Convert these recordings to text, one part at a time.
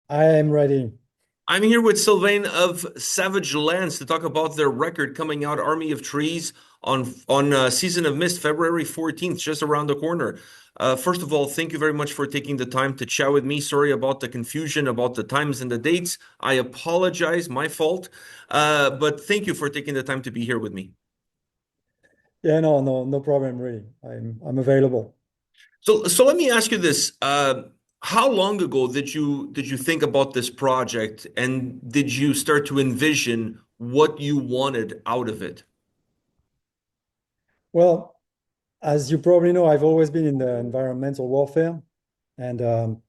I am ready. I'm here with Sylvain of Savage Lands to talk about their record coming out, Army of Trees, on Season of Mist, February 14th, just around the corner. First of all, thank you very much for taking the time to chat with me. Sorry about the confusion about the times and the dates. I apologize, my fault. But thank you for taking the time to be here with me. Yeah, no problem, really. I'm available. So let me ask you this. How long ago did you think about this project, and did you start to envision what you wanted out of it? Well, as you probably know, I've always been in the environmental warfare, and um,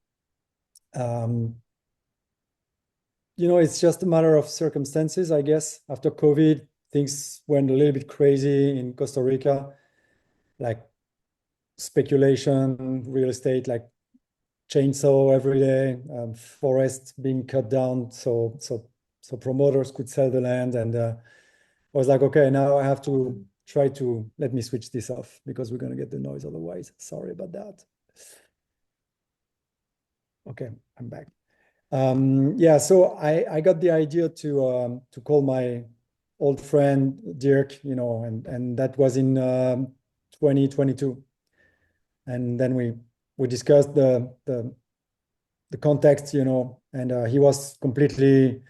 it's just a matter of circumstances, I guess. After COVID, things went a little bit crazy in Costa Rica, like speculation, real estate, like chainsaw every day, forests being cut down, so promoters could sell the land, and I was like, okay, now I have to try to let me switch this off because we're gonna get the noise otherwise. Sorry about that. Okay, I'm back. Yeah, so I got the idea to call my old friend Dirk, and that was in 2022, and then we discussed the context, and he was completely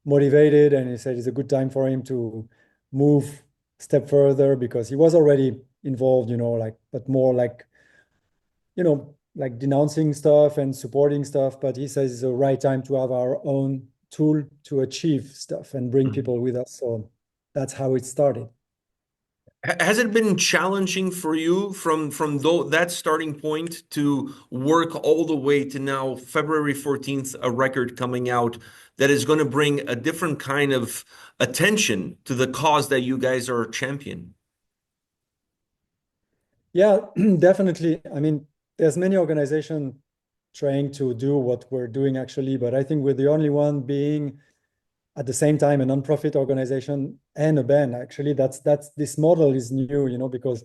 motivated, and he said it's a good time for him to move step further because he was already involved, like, but more like denouncing stuff and supporting stuff. But he says it's the right time to have our own tool to achieve stuff and bring people with us. So that's how it started. Has it been challenging for you from that starting point to work all the way to now, February 14th, a record coming out that is going to bring a different kind of attention to the cause that you guys are champion? Yeah, definitely. I mean, there's many organizations trying to do what we're doing actually, but I think we're the only one being at the same time a nonprofit organization and a band. Actually, that's this model is new, because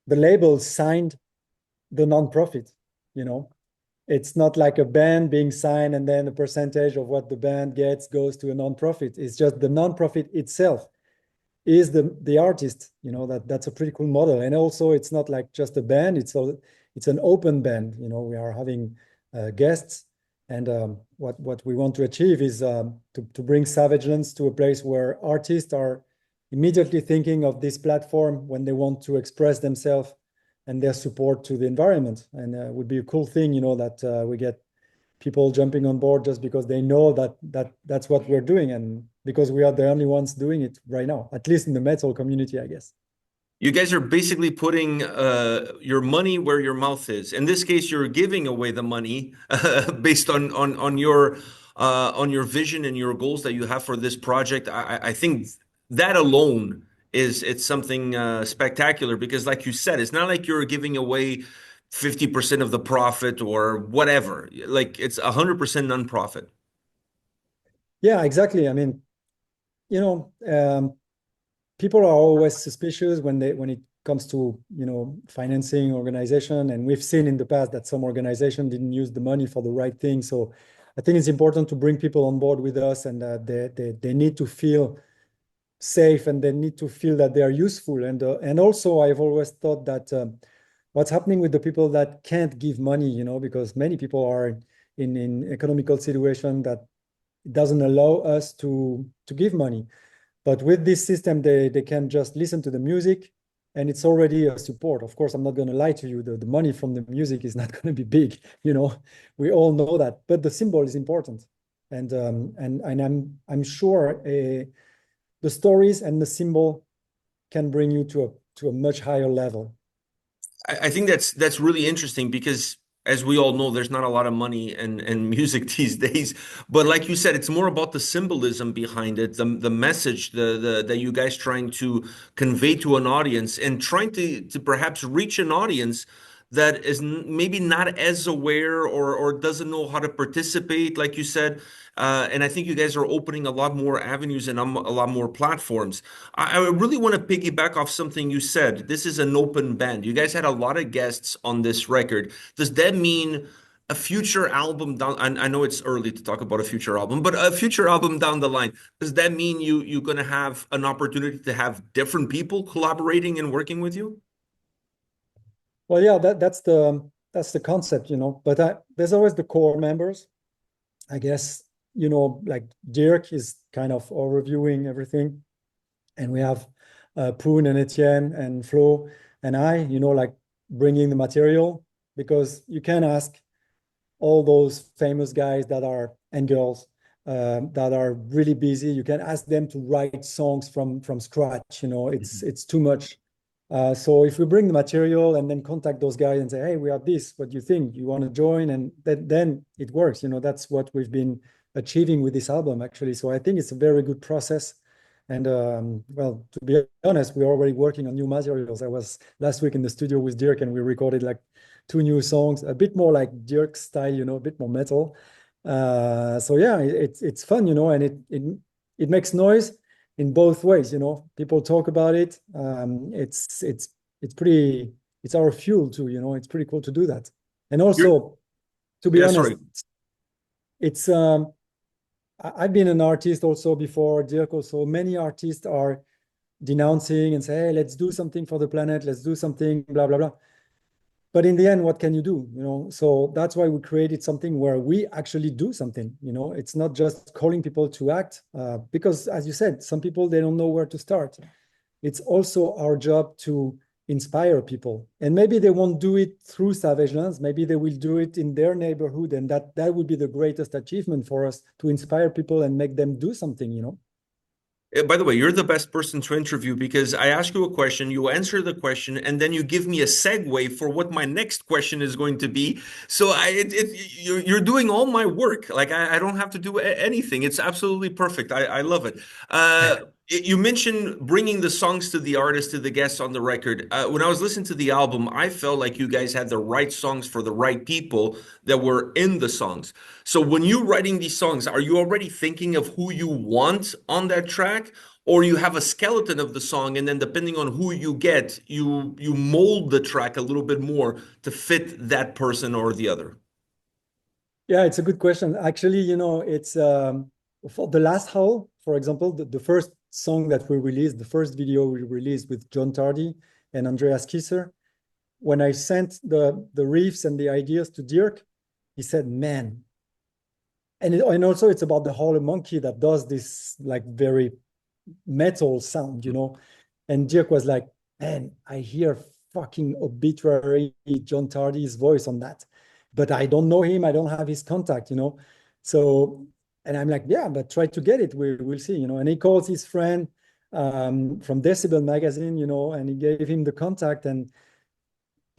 the label signed the nonprofit, you know. It's not like a band being signed and then a percentage of what the band gets goes to a nonprofit. It's just the nonprofit itself is the artist, that's a pretty cool model. And also it's not like just a band, it's an open band. We are having guests, and what we want to achieve is to bring Savage Lands to a place where artists are immediately thinking of this platform when they want to express themselves and their support to the environment. And it would be a cool thing, that we get people jumping on board just because they know that's what we're doing, and because we are the only ones doing it right now, at least in the metal community, I guess. You guys are basically putting your money where your mouth is. In this case, you're giving away the money based on your vision and your goals that you have for this project. I think that alone is it's something spectacular because, like you said, it's not like you're giving away 50% of the profit or whatever. Like it's 100% nonprofit. Yeah, exactly. I mean, you know um, people are always suspicious when it comes to financing organization, and we've seen in the past that some organization didn't use the money for the right thing. So I think it's important to bring people on board with us, and they need to feel safe, and they need to feel that they are useful. And also, I've always thought that what's happening with the people that can't give money, because many people are in economical situation that doesn't allow us to give money. But with this system, they can just listen to the music, and it's already a support. Of course, I'm not going to lie to you. The money from the music is not going to be big, we all know that, but the symbol is important. And I'm sure the stories and the symbol can bring you to a much higher level. I think that's really interesting because as we all know, there's not a lot of money and music these days. But like you said, it's more about the symbolism behind it, the message, the that you guys trying to convey to an audience and trying to perhaps reach an audience that is maybe not as aware or doesn't know how to participate, like you said. And I think you guys are opening a lot more avenues and a lot more platforms. I really want to piggyback off something you said. This is an open band. You guys had a lot of guests on this record. Does that mean a future album down, I know it's early to talk about a future album, but a future album down the line, does that mean you're going to have an opportunity to have different people collaborating and working with you? Well, yeah, that's the concept, But there's always the core members, I guess. Like Dirk is kind of overviewing everything, and we have Poon and Etienne and Flo and I, like bringing the material, because you can ask all those famous guys that are and girls that are really busy. You can ask them to write songs from scratch. It's too much. So if we bring the material and then contact those guys and say, hey, we have this, what do you think? You want to join? And then it works. That's what we've been achieving with this album, actually. So I think it's a very good process. And well, to be honest, we're already working on new materials. I was last week in the studio with Dirk, and we recorded like 2 new songs, a bit more like Dirk style, a bit more metal. So yeah, it's fun, and it makes noise in both ways. People talk about it. It's our fuel too. It's pretty cool to do that. And You're, also, to be yeah, honest, sorry. it's I've been an artist also before Dirk. Also, many artists are denouncing and say, hey, let's do something for the planet. Let's do something, blah blah blah. But in the end, what can you do? So that's why we created something where we actually do something. It's not just calling people to act, because as you said, some people, they don't know where to start. It's also our job to inspire people, and maybe they won't do it through Savage Lands. Maybe they will do it in their neighborhood, and that would be the greatest achievement for us, to inspire people and make them do something. By the way, you're the best person to interview because I ask you a question, you answer the question, and then you give me a segue for what my next question is going to be. So you're doing all my work. Like I don't have to do anything. It's absolutely perfect. I love it. You mentioned bringing the songs to the artist, to the guests on the record. When I was listening to the album, I felt like you guys had the right songs for the right people that were in the songs. So when you're writing these songs, are you already thinking of who you want on that track? Or you have a skeleton of the song, and then depending on who you get, you mold the track a little bit more to fit that person or the other. Yeah, it's a good question. Actually, it's for the last hole, for example, the first song that we released, the first video we released with John Tardy and Andreas Kisser. When I sent the riffs and the ideas to Dirk, he said, man. And also it's about the Howler Monkey that does this like very metal sound, And Dirk was like, man, I hear fucking Obituary John Tardy's voice on that, but I don't know him. I don't have his contact, So, and I'm like, yeah, but try to get it. We'll see, And he calls his friend from Decibel magazine, and he gave him the contact. And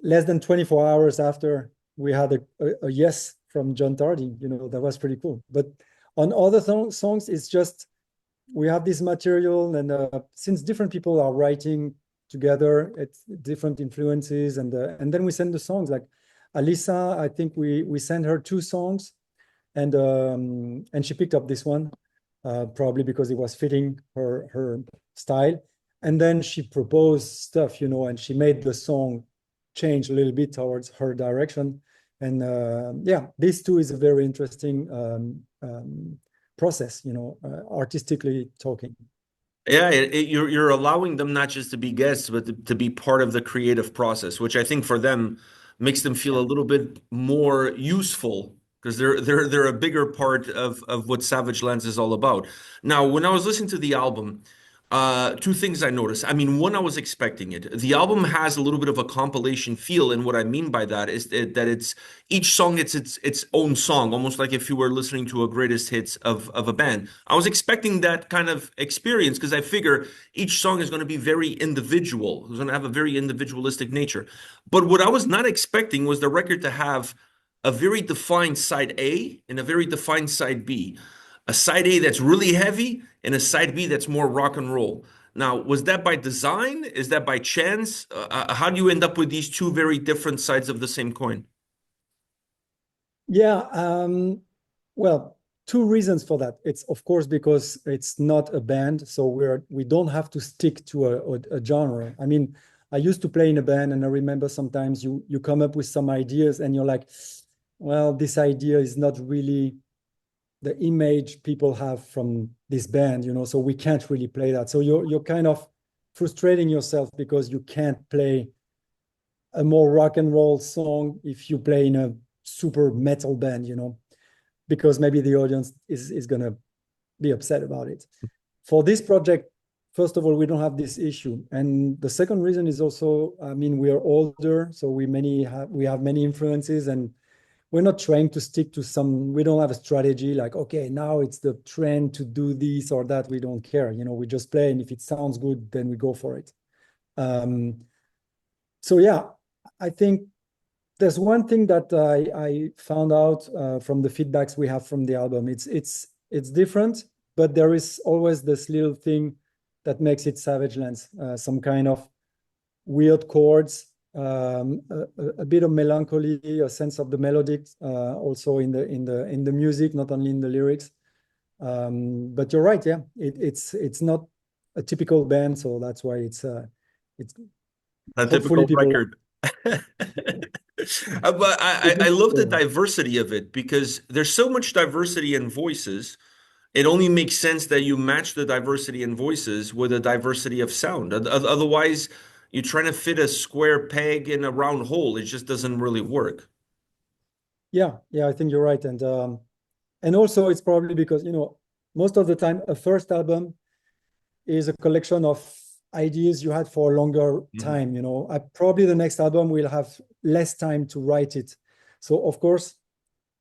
less than 24 hours after, we had a yes from John Tardy. That was pretty cool. But on other songs, it's just we have this material, and since different people are writing together, it's different influences, and then we send the songs. Like Alisa, I think we sent her 2 songs, and she picked up this one, probably because it was fitting her style. And then she proposed stuff, and she made the song change a little bit towards her direction. And yeah, these two is a very interesting process, artistically talking. Yeah, you're allowing them not just to be guests, but to be part of the creative process, which I think for them makes them feel a little bit more useful because they're a bigger part of what Savage Lands is all about. Now, when I was listening to the album, 2 things I noticed. I mean, one, I was expecting it. The album has a little bit of a compilation feel, and what I mean by that is that it's each song its own song, almost like if you were listening to a greatest hits of a band. I was expecting that kind of experience because I figure each song is going to be very individual. It's going to have a very individualistic nature. But what I was not expecting was the record to have a very defined side A and a very defined side B, a side A that's really heavy and a side B that's more rock and roll. Now, was that by design? Is that by chance? How do you end up with these 2 very different sides of the same coin? Yeah, well, 2 reasons for that. It's of course because it's not a band, so we don't have to stick to a genre. I mean, I used to play in a band, and I remember sometimes you come up with some ideas, and you're like, well, this idea is not really the image people have from this band, so we can't really play that. So you're kind of frustrating yourself because you can't play a more rock and roll song if you play in a super metal band, because maybe the audience is going to be upset about it. For this project, first of all, we don't have this issue. And the second reason is also, I mean, we are older, so we have many influences, and we're not trying to stick to we don't have a strategy like, okay, now it's the trend to do this or that. We don't care. We just play, and if it sounds good, then we go for it. So yeah, I think there's one thing that I found out from the feedbacks we have from the album. It's different, but there is always this little thing that makes it Savage Lands, some kind of weird chords, a bit of melancholy, a sense of the melodic, also in the music, not only in the lyrics. But you're right, yeah, it's not a typical band, so that's why it's A hopefully typical people. record. But I love the diversity of it because there's so much diversity in voices. It only makes sense that you match the diversity in voices with a diversity of sound. Otherwise, you're trying to fit a square peg in a round hole. It just doesn't really work. Yeah, I think you're right, and also it's probably because most of the time a first album is a collection of ideas you had for a longer Mhm. time. Probably the next album will have less time to write it. So of course,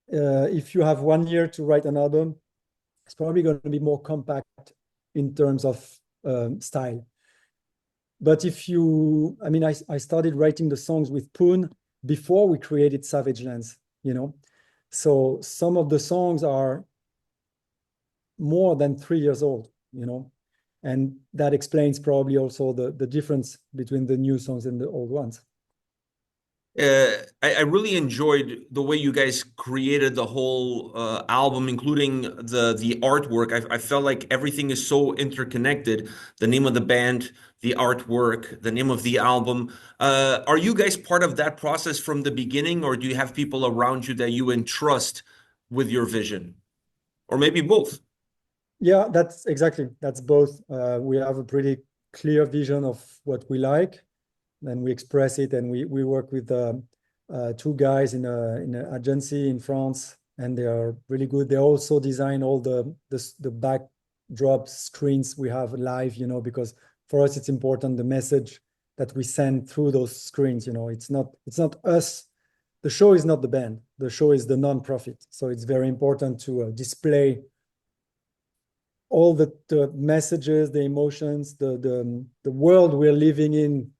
if you have 1 year to write an album, it's probably going to be more compact in terms of style. But I mean, I started writing the songs with Poon before we created Savage Lands, So some of the songs are more than 3 years old, and that explains probably also the difference between the new songs and the old ones. I really enjoyed the way you guys created the whole album, including the artwork. I felt like everything is so interconnected. The name of the band, the artwork, the name of the album. Are you guys part of that process from the beginning, or do you have people around you that you entrust with your vision, or maybe both? Yeah, that's both. We have a pretty clear vision of what we like, then we express it, and we work with two guys in an agency in France, and they are really good. They also design all the backdrop screens we have live, because for us it's important the message that we send through those screens. It's not us. The show is not the band. The show is the non-profit. So it's very important to display all the messages, the emotions, the world we're living in,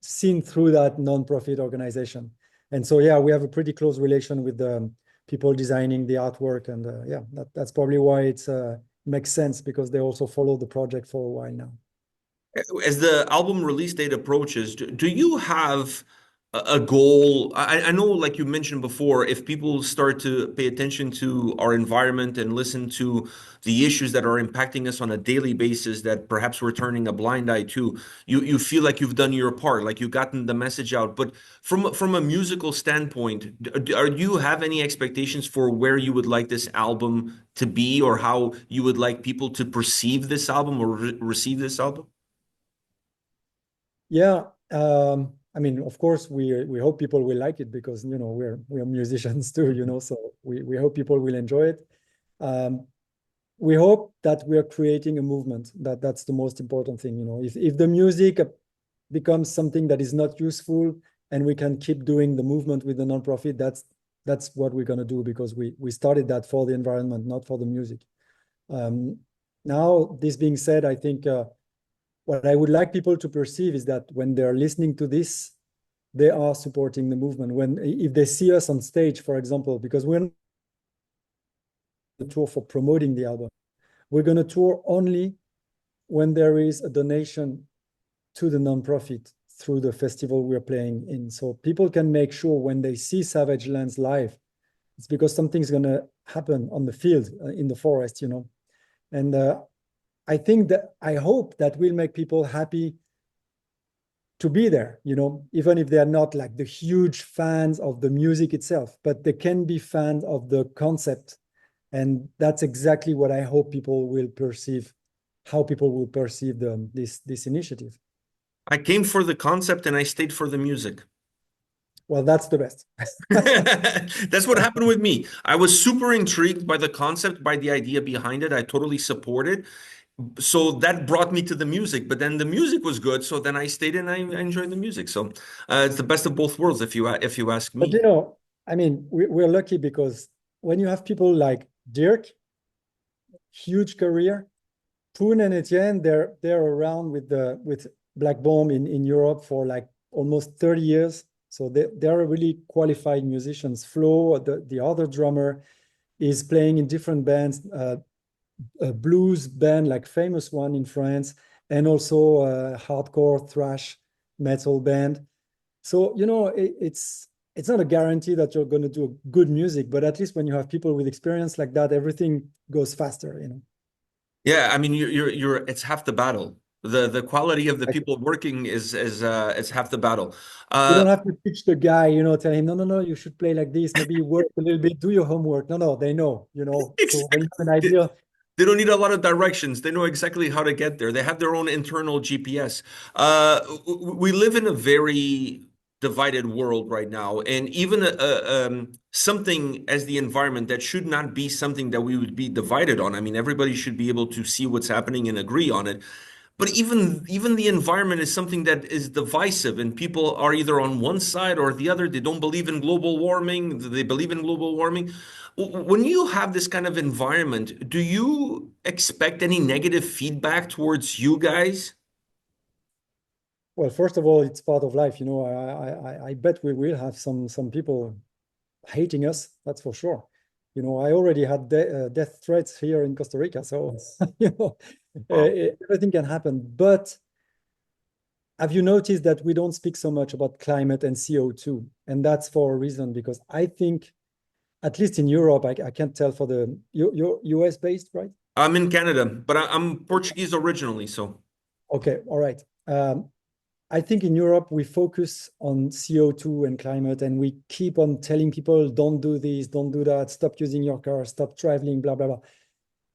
seen through that non-profit organization. And so, yeah, we have a pretty close relation with the people designing the artwork. And yeah, that's probably why it makes sense, because they also follow the project for a while now. As the album release date approaches, do you have a goal? I know, like you mentioned before, if people start to pay attention to our environment and listen to the issues that are impacting us on a daily basis, that perhaps we're turning a blind eye to, you feel like you've done your part, like you've gotten the message out. But from a musical standpoint, do you have any expectations for where you would like this album to be, or how you would like people to perceive this album or receive this album? Yeah, I mean, of course, we hope people will like it, because we're musicians too, so we hope people will enjoy it. Um, we hope that we are creating a movement. That's the most important thing. If the music becomes something that is not useful, and we can keep doing the movement with the nonprofit, that's what we're gonna do, because we started that for the environment, not for the music. Um, Now, this being said, I think what I would like people to perceive is that when they're listening to this, they are supporting the movement. If they see us on stage, for example, because we're not on the tour for promoting the album, we're going to tour only when there is a donation to the nonprofit through the festival we're playing in. So people can make sure when they see Savage Lands live, it's because something's going to happen on the field, in the forest, And I hope that will make people happy to be there, even if they're not like the huge fans of the music itself, but they can be fans of the concept. And that's exactly what I hope people will perceive, how people will perceive this initiative. I came for the concept and I stayed for the music. Well, that's the best. That's what happened with me. I was super intrigued by the concept, by the idea behind it. I totally support it. So that brought me to the music, but then the music was good. So then I stayed and I enjoyed the music. So it's the best of both worlds, if you ask But me. I mean, we're lucky because when you have people like Dirk, huge career, Poon and Etienne, they're around with Black Bomb in Europe for like almost 30 years. So they're really qualified musicians. Flo, the other drummer, is playing in different bands, a blues band, like famous one in France, and also a hardcore thrash metal band. So, it's not a guarantee that you're going to do good music, but at least when you have people with experience like that, everything goes faster. Yeah, I mean, you're it's half the battle. The quality of the people working is half the battle. You Uh, don't have to teach the guy, tell him, no, no, no, you should play like this. Maybe work a little bit, do your homework. No, no, they know. So when exactly. you have an idea, They don't need a lot of directions. They know exactly how to get there. They have their own internal GPS. We live in a very divided world right now, and even something as the environment that should not be something that we would be divided on. I mean, everybody should be able to see what's happening and agree on it. But even the environment is something that is divisive, and people are either on one side or the other. They don't believe in global warming. They believe in global warming. When you have this kind of environment, do you expect any negative feedback towards you guys? well, first of all, it's part of life. I bet we will have some people hating us. That's for sure. I already had death threats here in Costa Rica, so Wow. everything can happen. But have you noticed that we don't speak so much about climate and CO2? And that's for a reason, because I think, at least in Europe, I can't tell for you're US based, right? I'm in Canada, but I'm Portuguese originally, so Okay, all right. I think in Europe, we focus on CO2 and climate, and we keep on telling people, don't do this, don't do that, stop using your car, stop traveling, blah, blah, blah.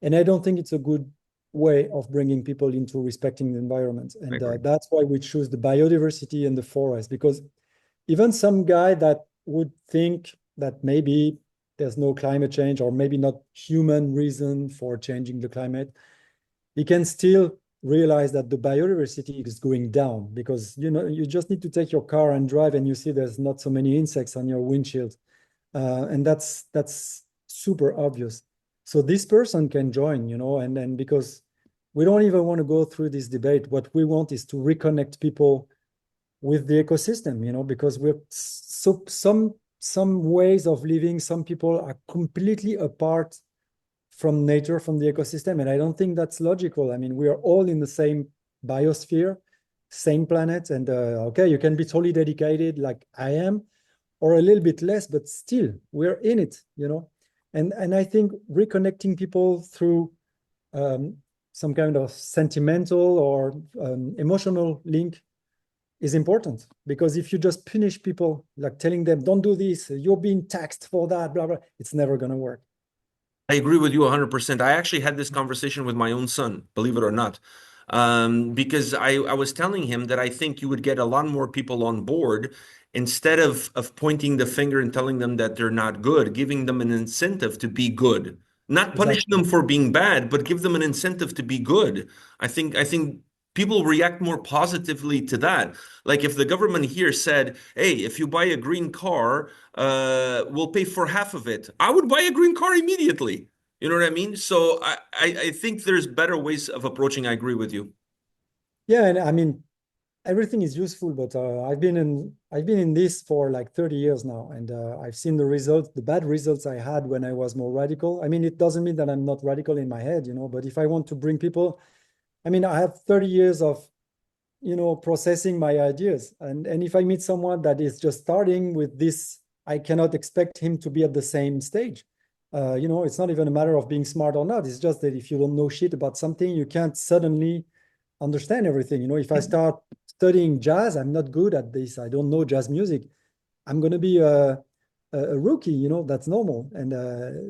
And I don't think it's a good way of bringing people into respecting the environment. I And agree. that's why we choose the biodiversity and the forest, because even some guy that would think that maybe there's no climate change or maybe not human reason for changing the climate, he can still realize that the biodiversity is going down, because you just need to take your car and drive and you see there's not so many insects on your windshield, and that's super obvious. So this person can join, and then, because we don't even want to go through this debate. What we want is to reconnect people with the ecosystem, because we're so some ways of living, some people are completely apart from nature, from the ecosystem. And I don't think that's logical. I mean, we are all in the same biosphere, same planet. And okay, you can be totally dedicated like I am, or a little bit less, but still we're in it. And I think reconnecting people through um, some kind of sentimental or emotional link is important, because if you just punish people, like telling them, don't do this, you're being taxed for that, blah, blah, it's never going to work. I agree with you 100%. I actually had this conversation with my own son, believe it or not, because I was telling him that I think you would get a lot more people on board instead of pointing the finger and telling them that they're not good, giving them an incentive to be good. Not punish Exactly. them for being bad, but give them an incentive to be good. I think people react more positively to that. Like if the government here said, "Hey, if you buy a green car, we'll pay for half of it," I would buy a green car immediately. You know what I mean? So I think there's better ways of approaching. I agree with you. Yeah, and I mean, everything is useful, but I've been in this for like 30 years now, and I've seen the results, the bad results I had when I was more radical. I mean, it doesn't mean that I'm not radical in my head, but if I want to bring people, I mean, I have 30 years of processing my ideas, and if I meet someone that is just starting with this, I cannot expect him to be at the same stage. It's not even a matter of being smart or not. It's just that if you don't know shit about something, you can't suddenly understand everything. If I start studying jazz. I'm not good at this. I don't know jazz music. I'm going to be a rookie, you know, that's normal. And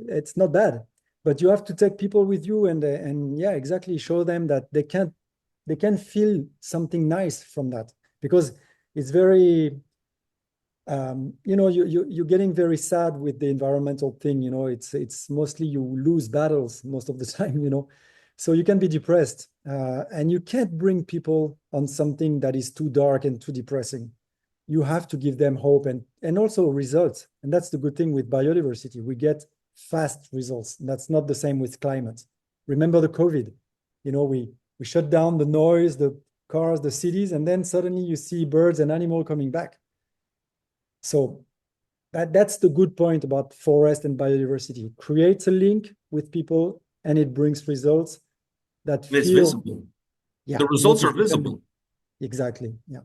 it's not bad. But you have to take people with you and yeah, exactly, show them that they can feel something nice from that, because it's very you know, you're getting very sad with the environmental thing, you know, it's mostly you lose battles most of the time, you know, so you can be depressed, and you can't bring people on something that is too dark and too depressing. You have to give them hope and also results. And that's the good thing with biodiversity. We get fast results. That's not the same with climate. Remember the COVID, you know, we shut down the noise, the cars, the cities, and then suddenly you see birds and animals coming back. So that's the good point about forest and biodiversity. It creates a link with people and it brings results that It's feel, visible. yeah, The results are visible. exactly. Yeah.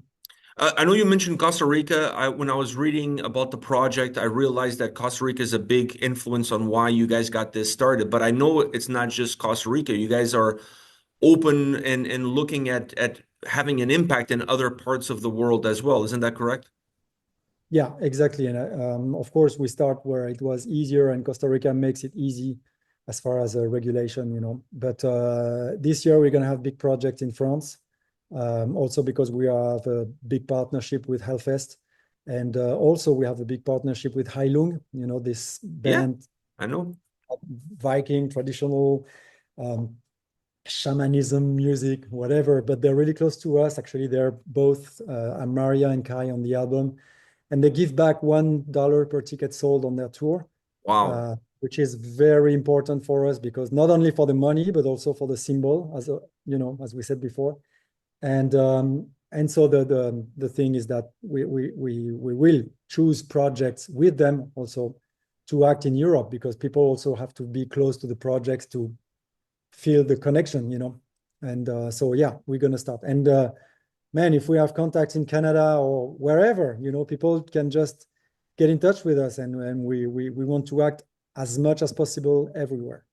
I know you mentioned Costa Rica. When I was reading about the project, I realized that Costa Rica is a big influence on why you guys got this started. But I know it's not just Costa Rica. You guys are open and looking at having an impact in other parts of the world as well. Isn't that correct? Yeah, exactly. And of course, we start where it was easier, and Costa Rica makes it easy as far as regulation, you know. But this year, we're going to have big projects in France, also because we have a big partnership with Hellfest. And also, we have a big partnership with Heilung, you know, this Yeah, band, I know. Viking, traditional um, shamanism music, whatever. But they're really close to us. Actually, they're both Maria and Kai on the album, and they give back $1 per ticket sold on their tour, Wow. which is very important for us because not only for the money but also for the symbol, as you know, as we said before. And so the thing is that we will choose projects with them also to act in Europe, because people also have to be close to the projects to feel the connection, you know. And so yeah, we're gonna start. And man, if we have contacts in Canada or wherever, you know, people can just get in touch with us, and we want to act as much as possible everywhere.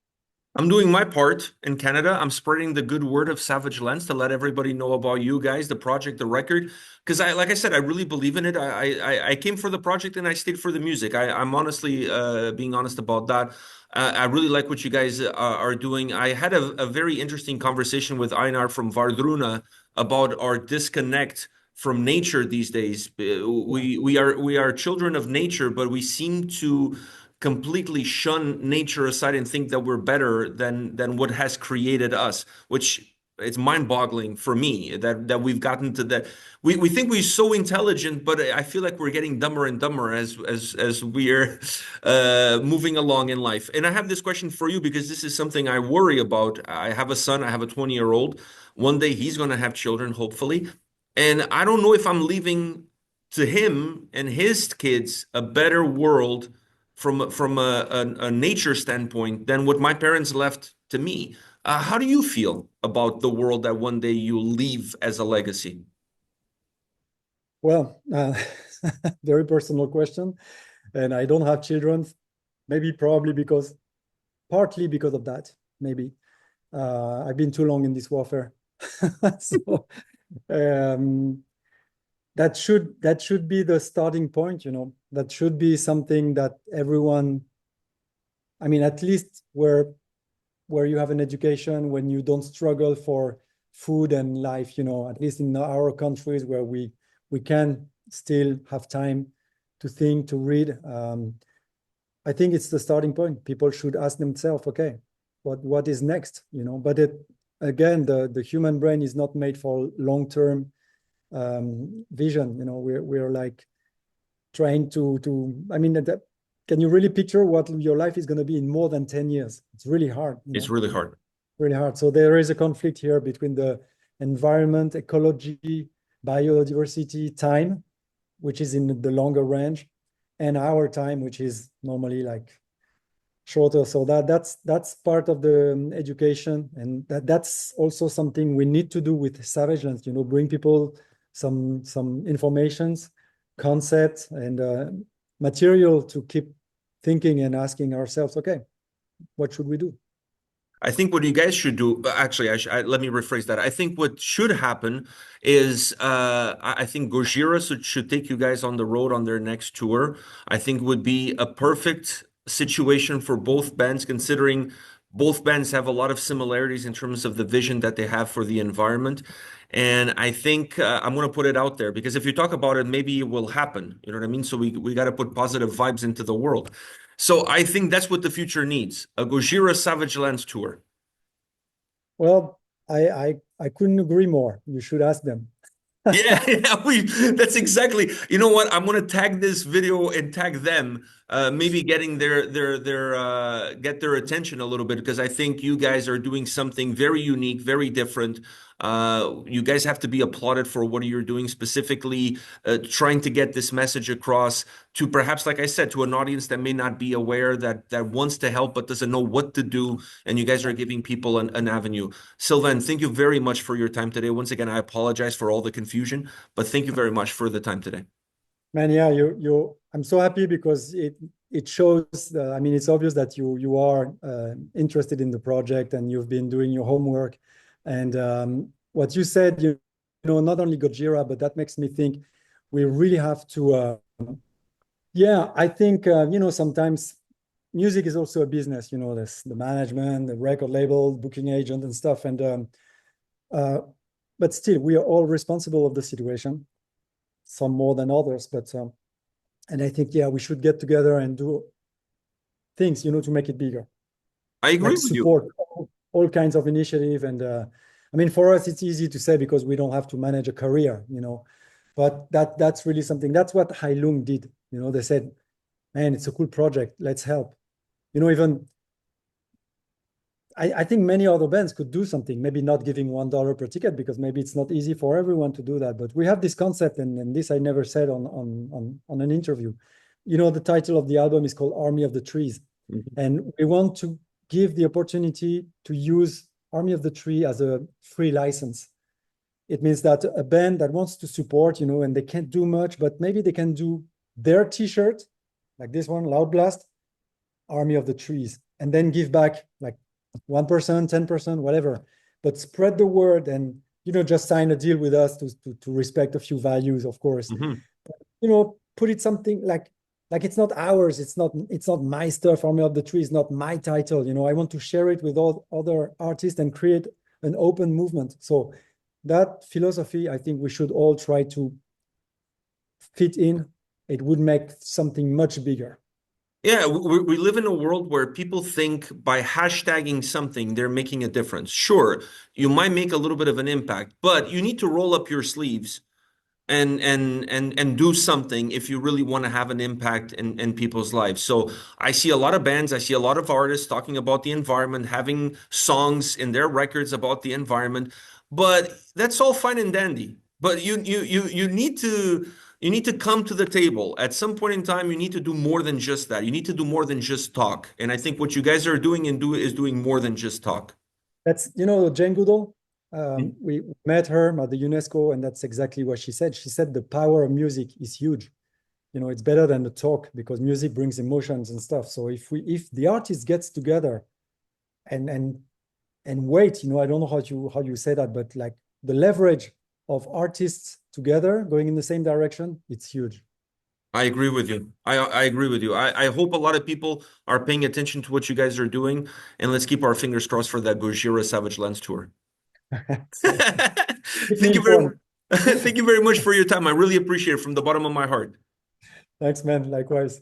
I'm doing my part in Canada. I'm spreading the good word of Savage Lens to let everybody know about you guys, the project, the record. Because like I said, I really believe in it. I came for the project and I stayed for the music. I'm honestly being honest about that. I really like what you guys are doing. I had a very interesting conversation with Einar from Vardruna about our disconnect from nature these days. Yeah. We are children of nature, but we seem to completely shun nature aside and think that we're better than what has created us, which it's mind-boggling for me that we've gotten to that. We think we're so intelligent, but I feel like we're getting dumber and dumber as we're moving along in life. And I have this question for you because this is something I worry about. I have a son, I have a 20-year-old. One day he's going to have children, hopefully. And I don't know if I'm leaving to him and his kids a better world from a nature standpoint than what my parents left to me. How do you feel about the world that one day you leave as a legacy? Well, very personal question, and I don't have children. Maybe probably because partly because of that. Maybe I've been too long in this warfare, so um, that should be the starting point, you know. That should be something that everyone, I mean, at least where you have an education, when you don't struggle for food and life, you know, at least in our countries where we can still have time to think, to read. I think it's the starting point. People should ask themselves, okay, what is next, you know? But it again, the human brain is not made for long-term vision. You know, we're like trying to. I mean, can you really picture what your life is going to be in more than 10 years? It's really hard, you It's know, really hard. really hard. So there is a conflict here between the environment, ecology, biodiversity, time, which is in the longer range, and our time, which is normally like shorter. So that's part of the education, and that's also something we need to do with Savage Lands. You know, bring people some informations, concepts, and material to keep thinking and asking ourselves, okay, what should we do? I think what you guys should do, actually, let me rephrase that. I think what should happen is, I think Gojira should take you guys on the road on their next tour. I think would be a perfect situation for both bands, considering both bands have a lot of similarities in terms of the vision that they have for the environment. And I think I'm going to put it out there because if you talk about it, maybe it will happen. You know what I mean? So we got to put positive vibes into the world. So I think that's what the future needs, a Gojira Savage Lands tour. Well, I couldn't agree more. You should ask them. Yeah, yeah, that's exactly. You know what? I'm gonna tag this video and tag them, maybe getting their get their attention a little bit because I think you guys are doing something very unique, very different. You guys have to be applauded for what you're doing, specifically trying to get this message across to perhaps, like I said, to an audience that may not be aware that wants to help but doesn't know what to do, and you guys are giving people an avenue. Sylvain, thank you very much for your time today. Once again, I apologize for all the confusion, but thank you very much for the time today. Man, yeah, I'm so happy because it shows. I mean, it's obvious that you are interested in the project and you've been doing your homework. And what you said, not only Gojira, but that makes me think we really have to. Yeah, I think sometimes music is also a business. There's the management, the record label, booking agent, and stuff. And uh, but still, we are all responsible of the situation. Some more than others, but and I think we should get together and do things, to make it bigger, I agree like with you. support all kinds of initiative. And I mean, for us, it's easy to say because we don't have to manage a career, but that's really something. That's what Hailung did. They said, "Man, it's a cool project. Let's help." Even I think many other bands could do something, maybe not giving $1 per ticket because maybe it's not easy for everyone to do that. But we have this concept, and this I never said on an interview. The title of the album is called Army of the Trees. Mhm. And we want to give the opportunity to use Army of the Tree as a free license. It means that a band that wants to support, and they can't do much, but maybe they can do their t-shirt, like this one, Loud Blast, Army of the Trees, and then give back like 1%, 10%, whatever, but spread the word and, just sign a deal with us to respect a few values, of course. Mhm. Put it something like it's not ours. It's not my stuff. Army of the Tree is not my title. I want to share it with all other artists and create an open movement. So that philosophy, I think we should all try to fit in. It would make something much bigger. Yeah, we live in a world where people think by hashtagging something, they're making a difference. Sure, you might make a little bit of an impact, but you need to roll up your sleeves and do something if you really want to have an impact in people's lives. So I see a lot of bands, I see a lot of artists talking about the environment, having songs in their records about the environment, but that's all fine and dandy. But you need to come to the table. At some point in time, you need to do more than just that. You need to do more than just talk. And I think what you guys are doing is doing more than just talk. That's, Jane Goodall. We met her at the UNESCO, and that's exactly what she said. She said the power of music is huge. It's better than the talk because music brings emotions and stuff. So if the artist gets together and wait, I don't know how you say that, but like the leverage of artists together going in the same direction, it's huge. I agree with you. I agree with you. I hope a lot of people are paying attention to what you guys are doing, and let's keep our fingers crossed for that Gojira Savage Lands tour. So keep me Thank you very informed. thank you very much for your time. I really appreciate it from the bottom of my heart. Thanks, man. Likewise.